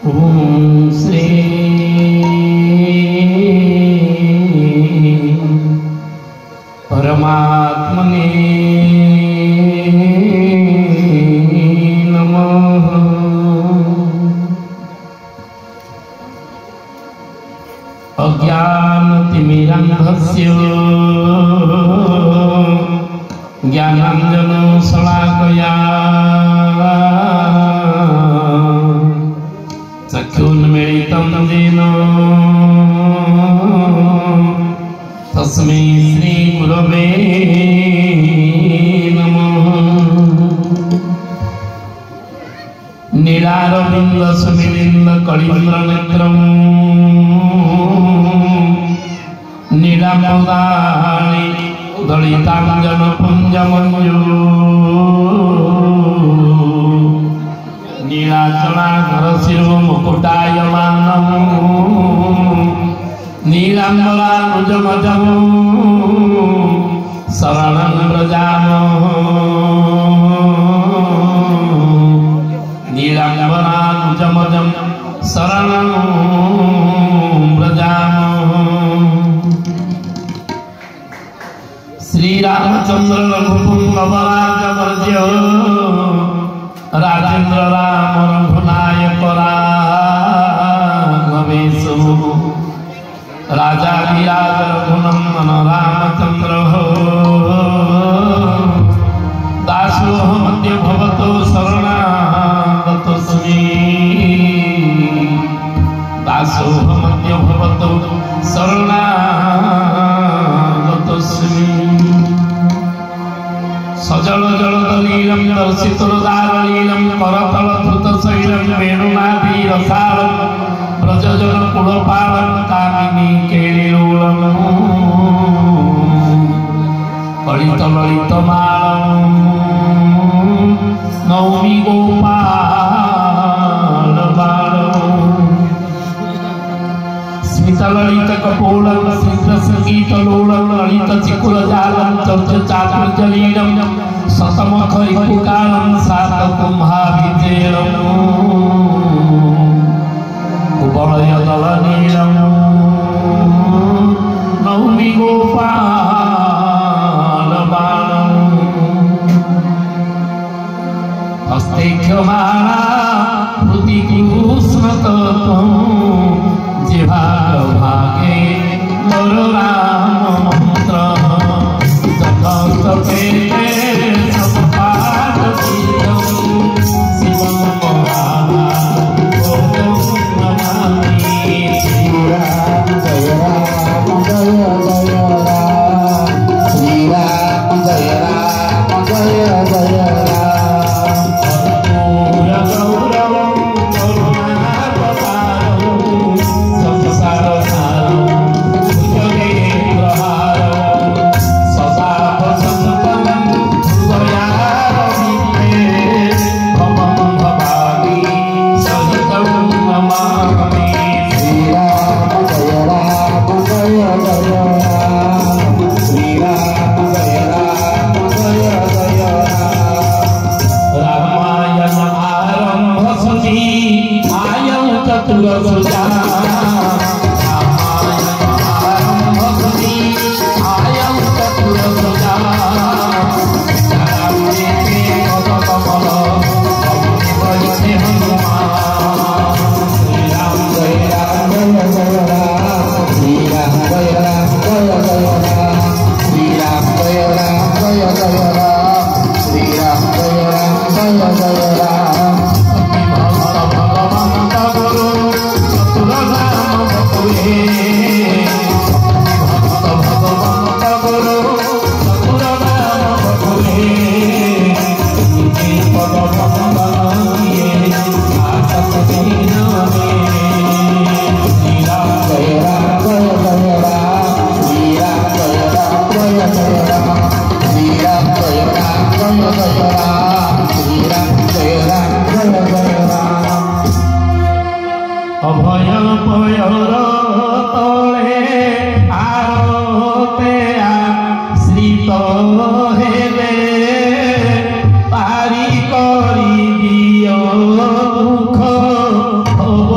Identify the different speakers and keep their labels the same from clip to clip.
Speaker 1: ओम श्री परमात्मने नमः। अज्ञानतिमिरान्धस्य ज्ञानाञ्जनशलाकया चक्षुन्मीलितं येन तस्मै श्रीगुरवे नमः। नीलारविन्दसुमिलिन्दकळीन्द्रनेत्रं नीलाम्बुदानि दलिताञ्जनपुञ्जमञ्जू नीलाचलाधरशिरो मुकुटायमानं नीलाम्बरानुजमजं शरणं व्रजामः। नीलाम्बरानुजमजं शरणं व्रजामः। श्रीरामचंद्र रघुपुंगवराजवर्ज्य राजेंद्र राम रघुनायक राघवेशु राजा विराज रघुनंदन रामचंद्र दासोऽहमद्य भवतो शरणागतोऽस्मि दासोऽहमद्य भवतो शरणागतोऽस्मि। सजल जलदलीलं दर्शितुरदारलीलं करतलधृतशैलं वेणुनाभिरसालं व्रजजनकुलपालं कामिनी केलिलोलं कलितललितमालं नौमि गोपालबालं। स्मितललितकपोलं स्निग्धसङ्गीतलोलं ललितचिकुलजालं चर्चचातुर्जलीलं शतमखरिपुकालं सातकुम्भाभिजेलं कुवलयदलनीलं नौमि गोपालबालं। हस्ते क्षमाणा हृदिकृष्णतत्त्वं जिह्वाग्रभागे मोर राम मंत्र जपे सपपादशीलं शिवं महाभोगं नमामि।
Speaker 2: श्रीराम जय राम जय जय राम श्रीराम जय राम जय जय राम।
Speaker 1: कर्पूर गौरवं करुणावतारं संसारसारं भुजगेन्द्रहारं सदा वसन्तं हृदयारविन्दे भवं भवामि सहितं नमामि।
Speaker 2: श्रीराम जय राम जय जय राम श्रीराम जय राम जय जय राम।
Speaker 1: रामायण आरम्भ सती आयं चतुरभुजा रामायण आरम्भ सती आयं चतुरभुजा रामे पदकमल भवति हनुमान। श्रीराम
Speaker 2: जय राम जय जय राम श्रीराम जय राम जय जय राम श्रीराम जय राम जय जय राम श्रीराम जय राम जय जय राम।
Speaker 1: भक्त भगवंत गुरु चतुर राम बपुले भक्त भगवंत गुरु चतुर राम बपुले पद वंदन किए आसत दीन में। श्रीराम
Speaker 2: जय राम जय जय राम श्रीराम जय राम जय जय राम श्रीराम जय राम जय जय राम श्रीराम जय राम जय जय राम।
Speaker 1: अभय पयर तले आरते आश्रित हेले पारी करी दियो दुख भव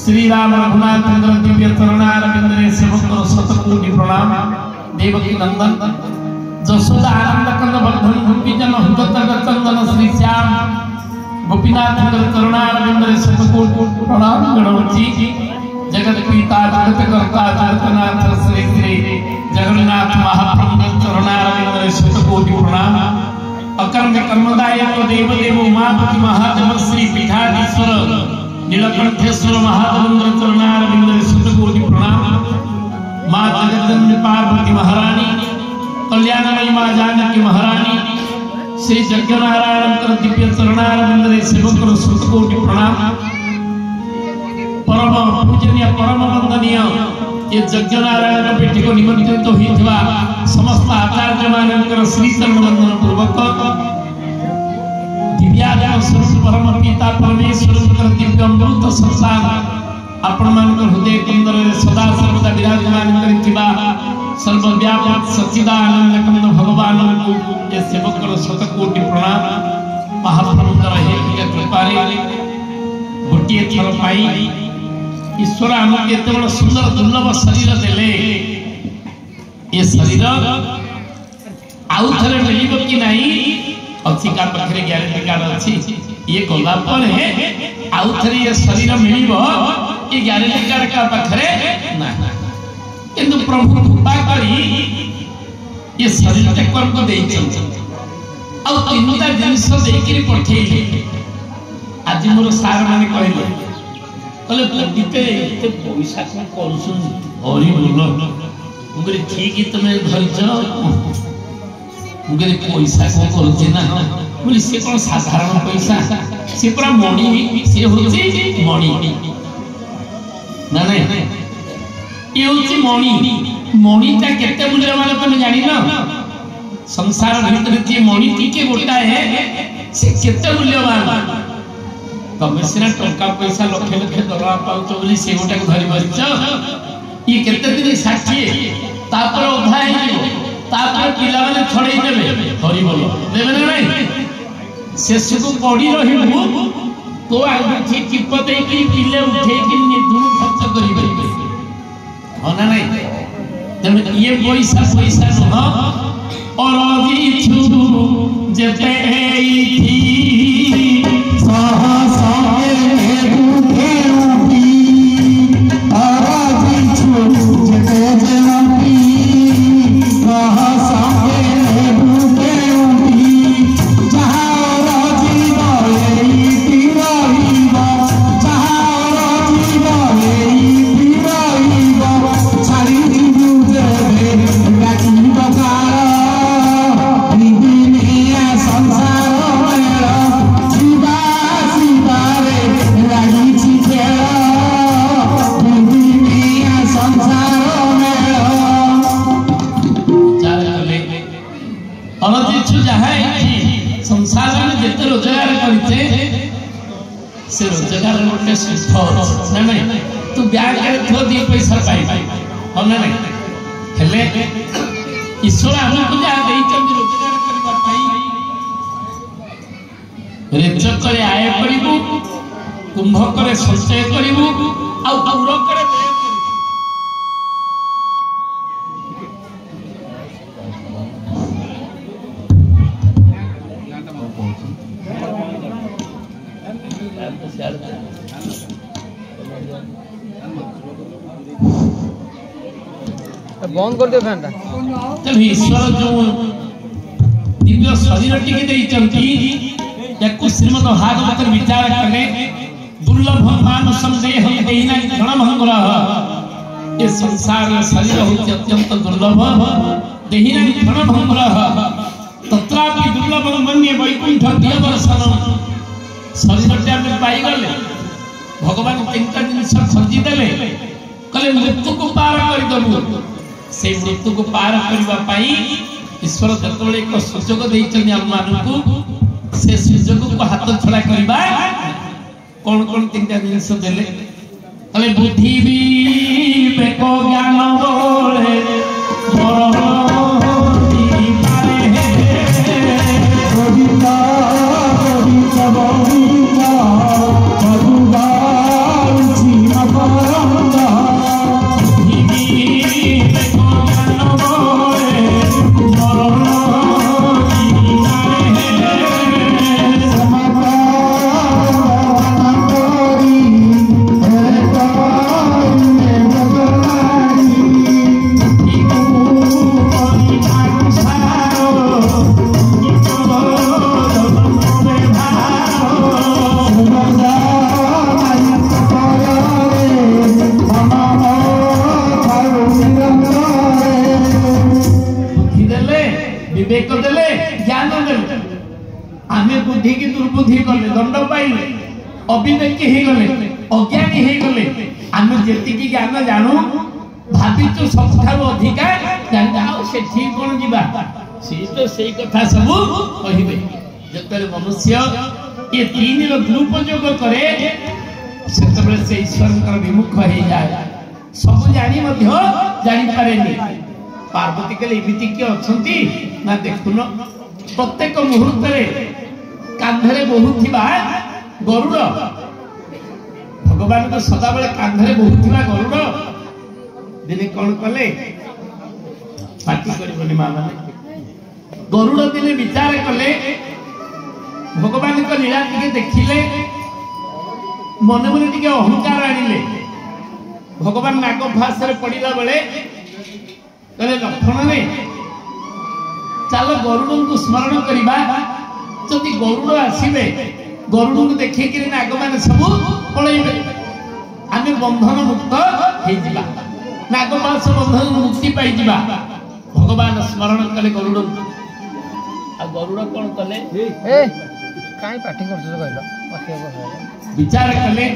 Speaker 1: श्री राम रघुनाथ चंद्र दिव्य चरणारविंदे सेवक शतकोटि प्रणाम। देवकी नंदन जसोदा आनंद कंद वर्धन गोपीजन हृदय चंदन श्री श्याम गोपीनाथ चंद्र चरणारविंदे शतकोटि प्रणाम गणवती। जगत पिता जगत कर्ता जगन्नाथ श्री श्री जगन्नाथ महाप्रभु चरणारविंदे शतकोटि प्रणाम। अकर्म कर्मदायक देव देव उमापति महादेव श्री पीठाधीश्वर नीलकंठेश्वर महादेवेंद्र चरणारविंदे शतकोटि प्रणाम। माँ जगदम्बे पार्वती महारानी कल्याणमयी माँ जानकी महारानी श्री जगन्नारायण दिव्य चरणारविंदे सेवक शतकोटि प्रणाम। परम पूजनीय परम वंदनीय ये जगन्नारायण पेटी को निमंत्रित होइथिबा समस्त आचार्य मानकर श्री चरण वंदन पूर्वक दिव्यात्म स्वरूप परम पिता परमेश्वर दिव्य अमृत संसार आपण मान हृदय केंद्र सदा सर्वदा विराजमान करिथिबा सर्वव्यापक सच्चिदानंद कंद भगवान को ये सेवक शतकोटि प्रणाम। महाप्रभुंकर हे कृपारे गोटे थर पाई ईश्वर आमको एत बड़ सुंदर दुर्लभ शरीर देले ये शरीर आउ थे मिल कि नहीं अच्छी का पाखे ग्यारंटी कार्ड अच्छी ये गला आउ थे ये शरीर मिल ये ग्यारंटी कार्ड का पाखे ना किंतु प्रभु कृपा करी ये शरीर को ଆଉ ତିନିଟା ଜିନିଷ ଦେଇକିରି ପଠେଇଲେ। ଆଜି ମୋର ସାର୍ ମାନେ କହିଲେ ପଣ୍ଡିତେ ଏତେ ପଇସା କଣ କରୁଛନ୍ତି ହରି ବୋଲ। ମୁଁ କହିଲି ଠିକ ତମେ ଧରିଛ। ମୁଁ କହିଲି ପଇସା କଣ କରୁଛି ନା ବୋଲି ସେ କଣ ସାଧାରଣ ପଇସା, ସେ ପୁରା ମଣି, ସେ ହଉଛି ମଣି ନା ନାଇଁ, ଇଏ ହଉଛି ମଣି। ମଣିଟା କେତେ ମୂଲ୍ୟବାନ ତମେ ଜାଣିନ? ସଂସାର ଭିତରେ ଯିଏ ମଣି ଟିକେ ଗୋଟାଏ ସେ କେତେ ମୂଲ୍ୟବାନ। ତମେ ସିନା ଟଙ୍କା ପଇସା ଲକ୍ଷ ଲକ୍ଷ ଦରମା ପାଉଛ ବୋଲି ସେ ଗୋଟାକୁ ଧରି ବସିଛ। ଇଏ କେତେ ଦିନ ଷାଠିଏ, ତାପରେ ଅଧା ହେଇଯିବ, ତାପରେ ପିଲାମାନେ ଛଡେଇ ଦେବେ, ହରିବୋଲ ଦେବେ ନା ନାଇଁ। ଶେଷକୁ ପଡି ରହିବୁ, ତୋ ଆଙ୍ଗୁଠି ଟିପ ଦେଇକି ପିଲେ ଉଠେଇକି ନିର୍ଧୁମ ଖର୍ଚ୍ଚ କରିପାରିବେ, ହଁ ନା ନାଇଁ। ତେଣୁ ଇଏ ପଇସା ନୁହଁ। ଅରଜିଛୁ ଯେତେ ଏଇଠି संसार में जिते रोजगार करते से रोजगार गोटे सुख ना नहीं। तू ब्याग थो दी पैसा पाई हाँ ना नहीं हेले ईश्वर आमको जहाँ देइछन रोजगार करबा पाई रेचक करे आय करिबु, कुंभ करे संचय करिबु, आ पूर करे व्यय
Speaker 2: बंद कर दियो फैन टा।
Speaker 1: चल ईश्वर जो दिव्य शरीर टिके देइचंती याकु श्रीमद् भागवत विचार कले दुर्लभ मानुष देह देहिना क्षणभंगुर। ये संसार शरीर होती अत्यंत दुर्लभ, देहिना क्षणभंगुर। तत्रापि दुर्लभ मन्ये वैकुंठ दियदर्शन। शरीर में पाई गले भगवान तीनटा जिनिस खोजी देले, कले मृत्यु को पार कर दबु। से मृत्यु को पार करबा पाई ईश्वर जतबेले एक सुजोग देइछन हम मानकु, से सुजोग को हाथ छड़ा करबा कोन कोन तीनटा जिनिस देले। कले बुद्धि विवेक ज्ञान बोले मरती पारे गोविंदा गोविंदा गोविंदा मधुबा जीना परंदा। विवेक देले ज्ञान देले, आमे बुद्धि की दुर्बुद्धि कले दंड पाइले, अविवेकी हे गले, अज्ञानी हे गले। आमे जेति की ज्ञान जानू भाबिचु सबठारो अधिका जाऊ से ठीक कोन जीवा से तो सेई कथा सब कहिबे। जतरे मनुष्य ये तीन रो दुरुपयोग करे सेतबे से ईश्वर कर विमुख हे जाय, सब जानी मध्य जानि पारेनी। पार्वती के एमती किए अच्छी ना देखुन प्रत्येक मुहूर्त कांधरे बहुथिबा गरुड़, भगवान को सदा बेले कांधरे बहुथिबा गरुड़ दिने कौन कले पार्टी करबनी मां माने। गरुड़ दिने विचार कले भगवान को लीला टिके देखिले, मने मने टिके अहंकार आनिले। भगवान नाग फास रे पड़िला बेले लक्षण ने चलो गरुड़ को स्मरण करवा जदि गरुड़ आसवे गरुड़ को देखिक नाग मैंने सब पलैबे आम बंधन मुक्त हो नागपाश बंधन मुक्ति पाई भगवान स्मरण कले गरुड़ गरुड़ कौन कले विचार कले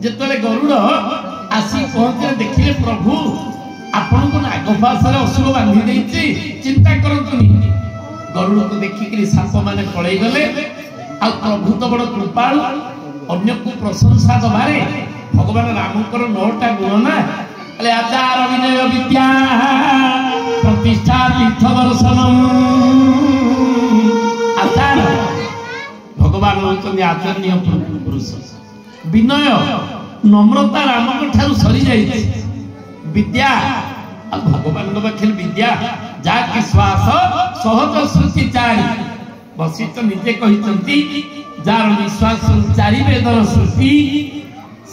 Speaker 1: जिते गरुड़ आसी पहुंचे देखिले प्रभु आपण को नागपाश अशुभ बांधी देती चिंता करतुनी गरुड़ को देखिक साप मैंने पलई गले आ प्रभु तो बड़ कृपालु अन्य को प्रशंसा दबारे भगवान रामकर 9टा गुण ना आचार विनय विद्या प्रतिष्ठा तीर्थ दर्शन आचार भगवान होती आचरणीय पुरुष विनय नम्रता राम ठार सरी जाए विद्या भगवान पाखे विद्या जाकि श्वास सहज श्रुति चारि वशिष्ठ निजे कहते जार विश्वास चारि वेदर श्रुति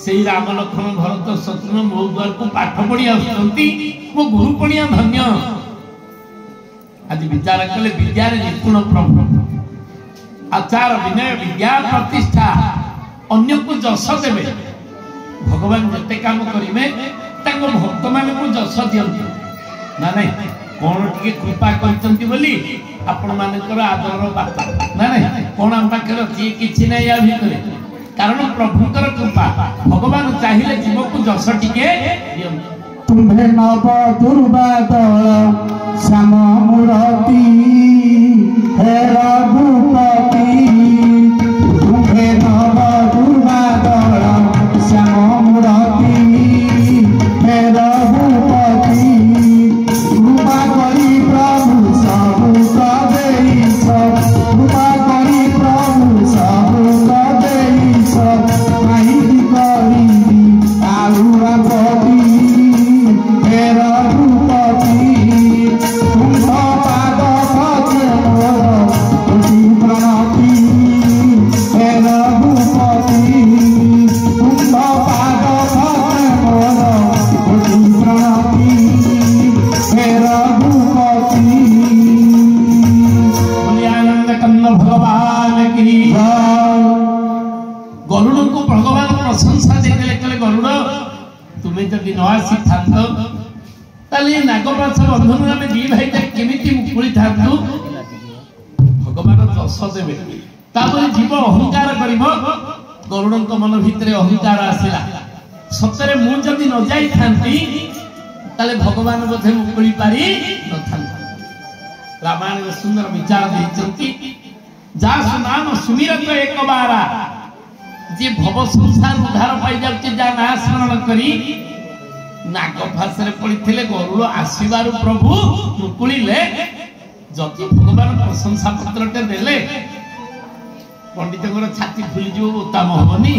Speaker 1: से राम लक्ष्मण भरत शत्रुघ्न मो द्वार को पाठ पढ़ी आसुंती मो गुरु पणिया धन्य आज विचार कले विद्यार निपुण प्रभु आचार विनय विद्या प्रतिष्ठा अन्य को जस देवे भगवान जिते काम करेंगे भक्त मान को जस दियंती ना नहीं कौन टे कृपा करती आपण मानकर आदर बात ना नहीं कौन आम पाखे अच्छी किसी ना या भितर कारण प्रभुकर कृपा भगवान चाहिए जीव को जस टिके
Speaker 2: तुम्हें नव दुर्बादल श्याम मूर्ति हे रघुपति तुम्हें नव दुर्बादल श्याम मूर्ति हे रघुपति कृपा करी प्रभु सबु सदेश कृपा करी प्रभु सबु सदेश माहिती करी आलुआ पति हे रघुपति तुम पाद भजे मोर कोटि प्रणति हे रघुपति तुम पाद भजे मोर कोटि प्रणति हे रघुपति
Speaker 1: आनंद कन्न भगवान की गरुड़ को भगवान प्रशंसा देते कले गरुड़ तुम्हें जदि न आसी थांतो ताले नागपाश बंधन आम दी भाई केमिति मुकुली थांतु भगवान जस देवे तापर जीव अहंकार करिबो गरुड़ मन भितर अहंकार आसिला सतरे मु जदि न जाई थांती ताले भगवान बोधे मुकुली पारी न थांता रामायण सुंदर विचार देचंती जासु नाम सुमिरत एक बारा जे भव संसार उद्धार पाई जाउचे जा ना स्मरण करी नागपाश रे पड़िथिले गरुड़ आसीबारु प्रभु मुकुलिले जति भगवान प्रशंसा पत्रटे देले पंडितଙ୍କର छाती फुली जो उत्तम होबनी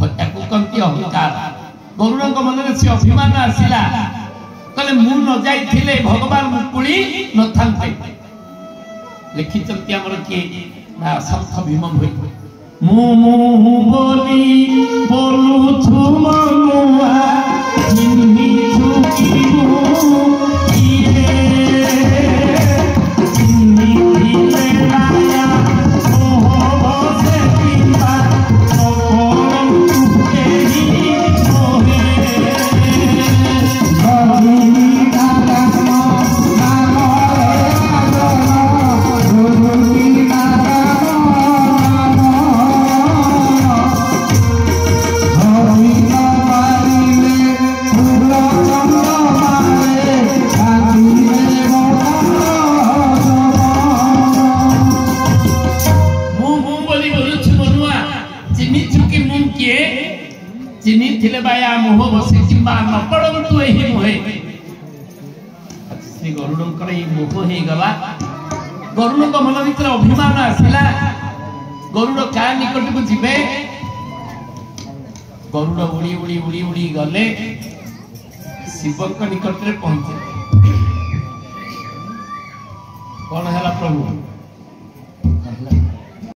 Speaker 1: हत्याକୁ कंती अहंकार गरुड़ଙ୍କ मनरे से अभिमान आसिला कले मु न जाइथिले भगवान मुकुली न थांते लिखिचंती हमर के ना संत भीम भई मु बोली बोलू छु मनुआ जिन्ही छुकी किए जिन्ही दिले लाया ओहो बसे पिता ओम तुके ही मोहे
Speaker 2: भगनी दास नाम गुरुनी
Speaker 1: चिन्ही थिले बाया मोह बसे किंबा न पड़ंतु एही मोहे श्री गरुड़ंकर ई मोह हे गला गरुड़ को मन भीतर अभिमान आसिला गरुड़ का निकट को जिबे गरुड़ उड़ी उड़ी उड़ी उड़ी गले शिव निकट रे पहुंचे कौन है प्रभु